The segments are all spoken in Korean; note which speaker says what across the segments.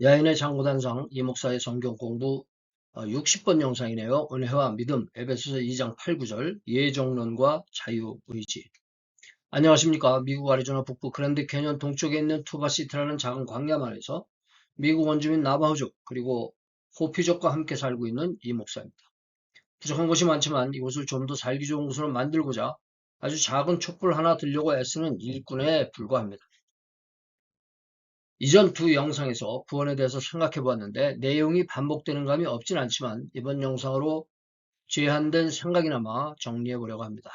Speaker 1: 야인의 장구단상 이 목사의 성경 공부 60번 영상이네요. 은혜와 믿음 에베소서 2장 8, 9절 예정론과 자유의지. 안녕하십니까. 미국 아리조나 북부 그랜드 캐년 동쪽에 있는 투바시티라는 작은 광야만에서 미국 원주민 나바호족 그리고 호피족과 함께 살고 있는 이 목사입니다. 부족한 것이 많지만 이곳을 좀 더 살기 좋은 곳으로 만들고자 아주 작은 촛불 하나 들려고 애쓰는 일꾼에 불과합니다. 이전 두 영상에서 구원에 대해서 생각해 보았는데 내용이 반복되는 감이 없진 않지만 이번 영상으로 제한된 생각이나마 정리해 보려고 합니다.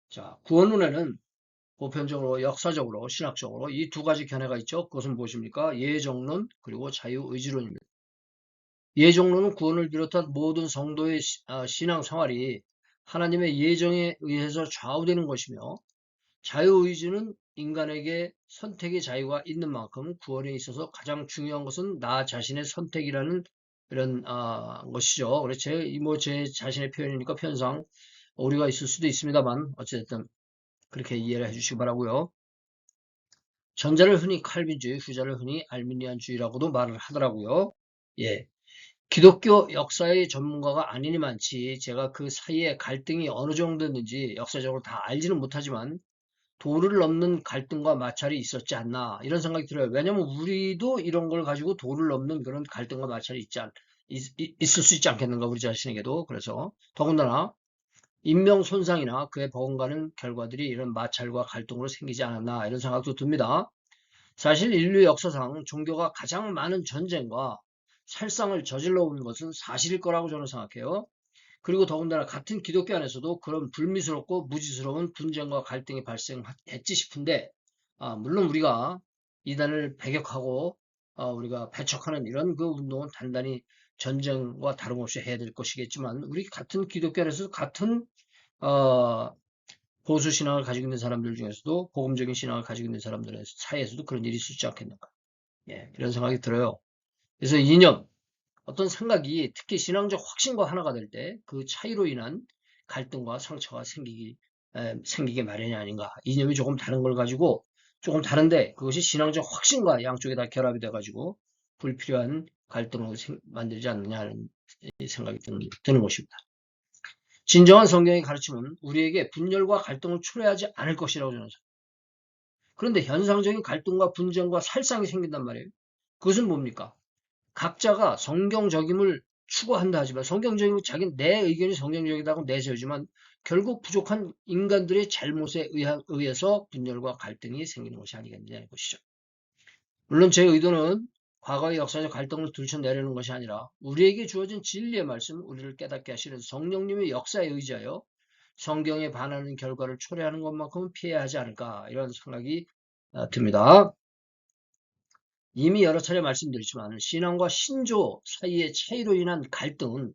Speaker 1: 자, 구원론에는 보편적으로 역사적으로 신학적으로 이 두 가지 견해가 있죠. 그것은 무엇입니까? 예정론 그리고 자유의지론입니다. 예정론은 구원을 비롯한 모든 성도의 신앙생활이 하나님의 예정에 의해서 좌우되는 것이며 자유의지는 인간에게 선택의 자유가 있는 만큼 구원에 있어서 가장 중요한 것은 나 자신의 선택이라는 이런 것이죠. 그래서 제 자신의 표현이니까 편상 오류가 있을 수도 있습니다만 어쨌든 그렇게 이해를 해주시기 바라고요. 전자를 흔히 칼빈주의, 후자를 흔히 알미니안주의라고도 말을 하더라고요. 예, 기독교 역사의 전문가가 아니니만치 제가 그 사이에 갈등이 어느 정도였는지 역사적으로 다 알지는 못하지만 도를 넘는 갈등과 마찰이 있었지 않나 이런 생각이 들어요. 왜냐하면 우리도 이런 걸 가지고 도를 넘는 그런 갈등과 마찰이 있을 수 있지 않겠는가 우리 자신에게도. 그래서 더군다나 인명 손상이나 그에 버금가는 결과들이 이런 마찰과 갈등으로 생기지 않았나 이런 생각도 듭니다. 사실 인류 역사상 종교가 가장 많은 전쟁과 살상을 저질러 온 것은 사실일 거라고 저는 생각해요. 그리고 더군다나 같은 기독교 안에서도 그런 불미스럽고 무지스러운 분쟁과 갈등이 발생했지 싶은데, 물론 우리가 이단을 배격하고 우리가 배척하는 이런 그 운동은 단단히 전쟁과 다름없이 해야 될 것이겠지만, 우리 같은 기독교 안에서 같은 어, 보수 신앙을 가지고 있는 사람들 중에서도 복음적인 신앙을 가지고 있는 사람들 사이에서도 그런 일이 있지 않겠는가? 예, 이런 생각이 들어요. 그래서 이념, 어떤 생각이 특히 신앙적 확신과 하나가 될 때 그 차이로 인한 갈등과 상처가 생기게 마련이 아닌가. 이념이 조금 다른 걸 가지고 조금 다른데 그것이 신앙적 확신과 양쪽에 다 결합이 돼가지고 불필요한 갈등을 만들지 않느냐 하는 생각이 드는 것입니다. 진정한 성경의 가르침은 우리에게 분열과 갈등을 초래하지 않을 것이라고 저는 생각합니다. 그런데 현상적인 갈등과 분쟁과 살상이 생긴단 말이에요. 그것은 뭡니까? 각자가 성경적임을 추구한다 하지만 성경적인 내 의견이 성경적이다고 내세우지만 결국 부족한 인간들의 잘못에 의해서 분열과 갈등이 생기는 것이 아니겠느냐는 것이죠. 물론 제 의도는 과거의 역사적 갈등을 들춰내려는 것이 아니라 우리에게 주어진 진리의 말씀, 우리를 깨닫게 하시는 성령님의 역사에 의지하여 성경에 반하는 결과를 초래하는 것만큼은 피해야 하지 않을까 이런 생각이 듭니다. 이미 여러 차례 말씀드렸지만 신앙과 신조 사이의 차이로 인한 갈등은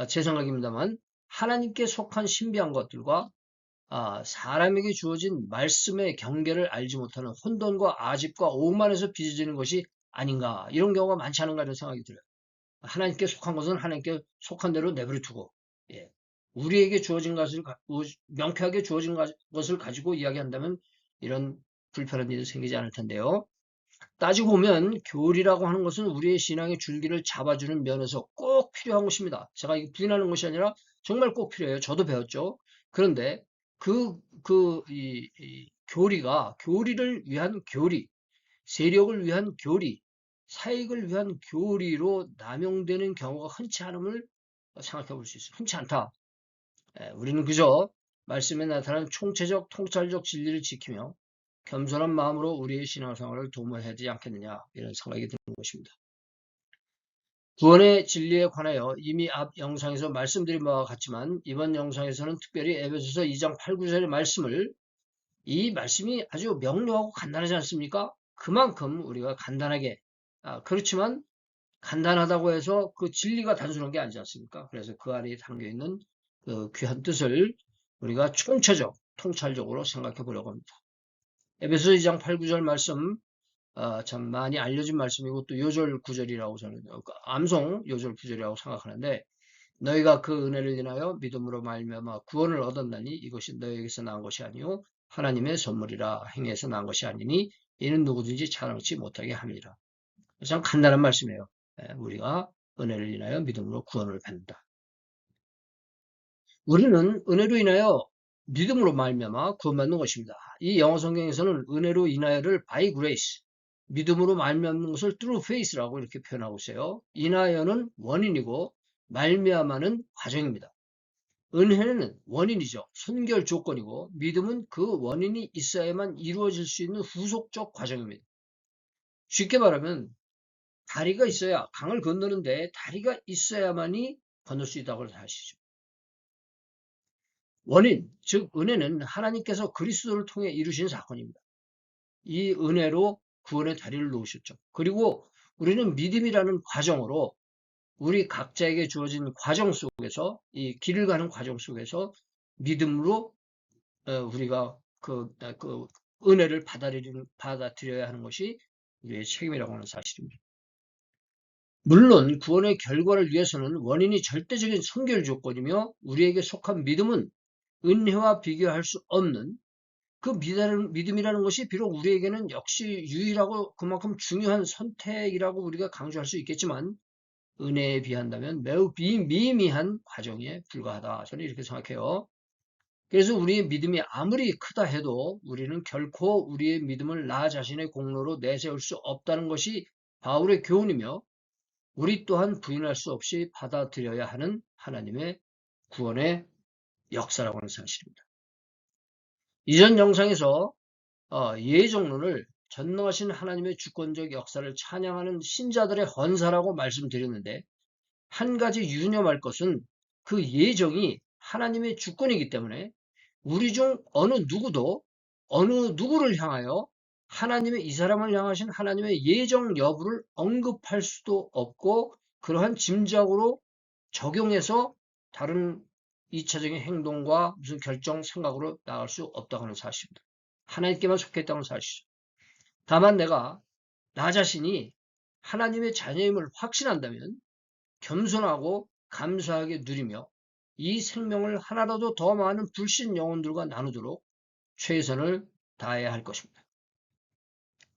Speaker 1: 제 생각입니다만 하나님께 속한 신비한 것들과 사람에게 주어진 말씀의 경계를 알지 못하는 혼돈과 아집과 오만에서 빚어지는 것이 아닌가 이런 경우가 많지 않은가 이런 생각이 들어요. 하나님께 속한 것은 하나님께 속한 대로 내버려 두고 예. 우리에게 주어진 것을 명쾌하게 주어진 것을 가지고 이야기한다면 이런 불편한 일이 생기지 않을 텐데요. 따지고 보면 교리라고 하는 것은 우리의 신앙의 줄기를 잡아주는 면에서 꼭 필요한 것입니다. 제가 부인하는 것이 아니라 정말 꼭 필요해요. 저도 배웠죠. 그런데 이 교리를 위한 교리, 세력을 위한 교리, 사익을 위한 교리로 남용되는 경우가 흔치 않음을 생각해 볼 수 있어요. 흔치 않다. 우리는 그저 말씀에 나타난 총체적, 통찰적 진리를 지키며 겸손한 마음으로 우리의 신앙생활을 도모해야 되지 않겠느냐 이런 생각이 드는 것입니다. 구원의 진리에 관하여 이미 앞 영상에서 말씀드린 바와 같지만 이번 영상에서는 특별히 에베소서 2장 8, 9절의 말씀을 이 말씀이 아주 명료하고 간단하지 않습니까? 그만큼 우리가 간단하게 그렇지만 간단하다고 해서 그 진리가 단순한 게 아니지 않습니까? 그래서 그 안에 담겨있는 그 귀한 뜻을 우리가 총체적, 통찰적으로 생각해 보려고 합니다. 에베소 2장 8, 9절 말씀 참 많이 알려진 말씀이고 또 요절 구절이라고 저는 암송 요절 구절이라고 생각하는데 너희가 그 은혜를 인하여 믿음으로 말미암아 구원을 얻었나니 이것이 너희에게서 나온 것이 아니요 하나님의 선물이라 행해서 나온 것이 아니니 이는 누구든지 자랑치 못하게 합니다. 가장 간단한 말씀이에요. 우리가 은혜를 인하여 믿음으로 구원을 받는다. 우리는 은혜로 인하여 믿음으로 말미암아 구원받는 것입니다. 이 영어 성경에서는 은혜로 인하여를 by grace, 믿음으로 말미암는 것을 through faith라고 이렇게 표현하고 있어요. 인하여는 원인이고 말미암아는 과정입니다. 은혜는 원인이죠. 선결 조건이고 믿음은 그 원인이 있어야만 이루어질 수 있는 후속적 과정입니다. 쉽게 말하면 다리가 있어야 강을 건너는데 다리가 있어야만이 건널 수 있다고 하시죠. 원인, 즉 은혜는 하나님께서 그리스도를 통해 이루신 사건입니다. 이 은혜로 구원의 다리를 놓으셨죠. 그리고 우리는 믿음이라는 과정으로 우리 각자에게 주어진 과정 속에서 이 길을 가는 과정 속에서 믿음으로 우리가 그 은혜를 받아들여야 하는 것이 우리의 책임이라고 하는 사실입니다. 물론 구원의 결과를 위해서는 원인이 절대적인 선결 조건이며 우리에게 속한 믿음은 은혜와 비교할 수 없는 그 믿음이라는 것이 비록 우리에게는 역시 유일하고 그만큼 중요한 선택이라고 우리가 강조할 수 있겠지만 은혜에 비한다면 매우 미미한 과정에 불과하다. 저는 이렇게 생각해요. 그래서 우리의 믿음이 아무리 크다 해도 우리는 결코 우리의 믿음을 나 자신의 공로로 내세울 수 없다는 것이 바울의 교훈이며 우리 또한 부인할 수 없이 받아들여야 하는 하나님의 구원의 역사라고 하는 사실입니다. 이전 영상에서 예정론을 전능하신 하나님의 주권적 역사를 찬양하는 신자들의 헌사라고 말씀드렸는데 한 가지 유념할 것은 그 예정이 하나님의 주권이기 때문에 우리 중 어느 누구도 어느 누구를 향하여 하나님의 이 사람을 향하신 하나님의 예정 여부를 언급할 수도 없고 그러한 짐작으로 적용해서 다른 2차적인 행동과 무슨 결정, 생각으로 나갈 수 없다고 하는 사실입니다. 하나님께만 속해 있다는 사실이죠. 다만 내가 나 자신이 하나님의 자녀임을 확신한다면 겸손하고 감사하게 누리며 이 생명을 하나라도 더 많은 불신 영혼들과 나누도록 최선을 다해야 할 것입니다.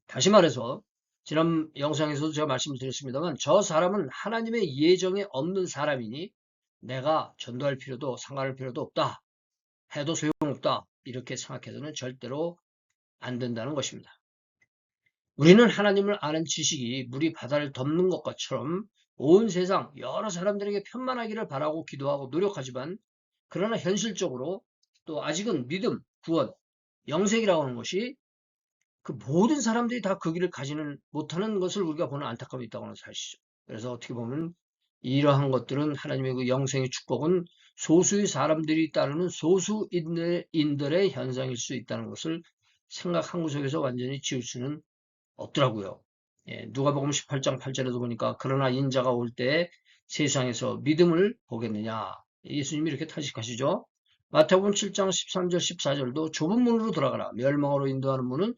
Speaker 1: 다시 말해서 지난 영상에서도 제가 말씀드렸습니다만 저 사람은 하나님의 예정에 없는 사람이니 내가 전도할 필요도 상관할 필요도 없다. 해도 소용없다. 이렇게 생각해서는 절대로 안 된다는 것입니다. 우리는 하나님을 아는 지식이 물이 바다를 덮는 것처럼 온 세상 여러 사람들에게 편만하기를 바라고 기도하고 노력하지만 그러나 현실적으로 또 아직은 믿음, 구원, 영생이라고 하는 것이 그 모든 사람들이 다 그 길을 가지는 못하는 것을 우리가 보는 안타까움이 있다고 하는 사실이죠. 그래서 어떻게 보면 이러한 것들은 하나님의 그 영생의 축복은 소수의 사람들이 따르는 소수인들의 현상일 수 있다는 것을 생각 한 구석에서 완전히 지울 수는 없더라고요. 예, 누가복음 18장 8절에도 보니까 그러나 인자가 올 때 세상에서 믿음을 보겠느냐. 예수님이 이렇게 탄식하시죠. 마태복음 7장 13절 14절도 좁은 문으로 들어가라. 멸망으로 인도하는 문은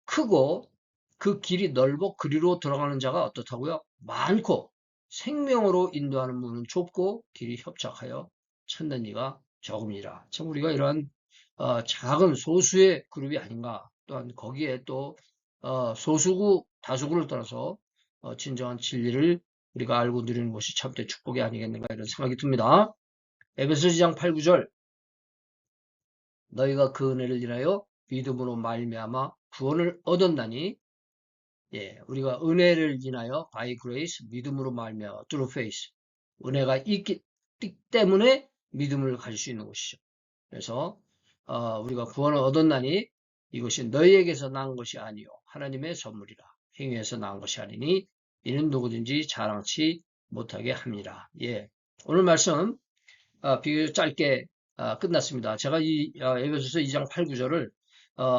Speaker 1: 크고 그 길이 넓어 그리로 들어가는 자가 어떻다고요? 많고 생명으로 인도하는 문은 좁고 길이 협착하여 찾는 이가 적음이라. 참 우리가 이러한 작은 소수의 그룹이 아닌가. 또한 거기에 또 소수구 다수구를 떠나서 진정한 진리를 우리가 알고 누리는 것이 참된 축복이 아니겠는가 이런 생각이 듭니다. 에베소 2장 8, 9절 너희가 그 은혜를 인하여 믿음으로 말미암아 구원을 얻었나니 예, 우리가 은혜를 인하여 by grace 믿음으로 말미암아 through faith 은혜가 있기 때문에 믿음을 가질 수 있는 것이죠. 그래서 우리가 구원을 얻었나니 이것이 너희에게서 난 것이 아니요 하나님의 선물이라 행위에서 난 것이 아니니 이는 누구든지 자랑치 못하게 합니다. 예, 오늘 말씀 비교적 짧게 끝났습니다. 제가 이 에베소서 2장 8, 9절을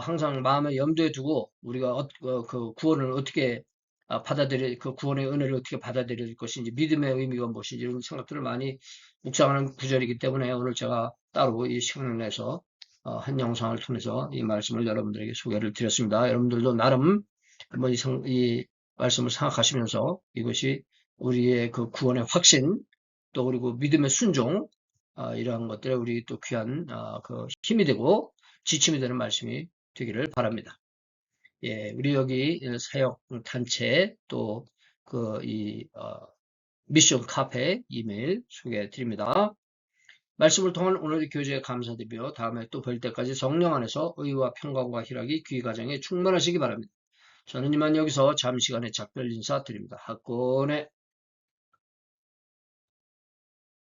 Speaker 1: 항상 마음에 염두에 두고 우리가 그 구원을 어떻게 그 구원의 은혜를 어떻게 받아들일 것인지 믿음의 의미가 무엇인지 이런 생각들을 많이 묵상하는 구절이기 때문에 오늘 제가 따로 이 시간을 내서 한 영상을 통해서 이 말씀을 여러분들에게 소개를 드렸습니다. 여러분들도 나름 한번 이 말씀을 생각하시면서 이것이 우리의 그 구원의 확신 또 그리고 믿음의 순종 이러한 것들에 우리 또 귀한 그 힘이 되고 지침이 되는 말씀이 되기를 바랍니다. 예, 우리 여기 사역 단체 또 미션 카페 이메일 소개해 드립니다. 말씀을 통한 오늘의 교제에 감사드리며 다음에 또 뵐 때까지 성령 안에서 의와 평강과 희락이 귀 가정에 충만하시기 바랍니다. 저는 이만 여기서 잠시간의 작별 인사 드립니다. 학권의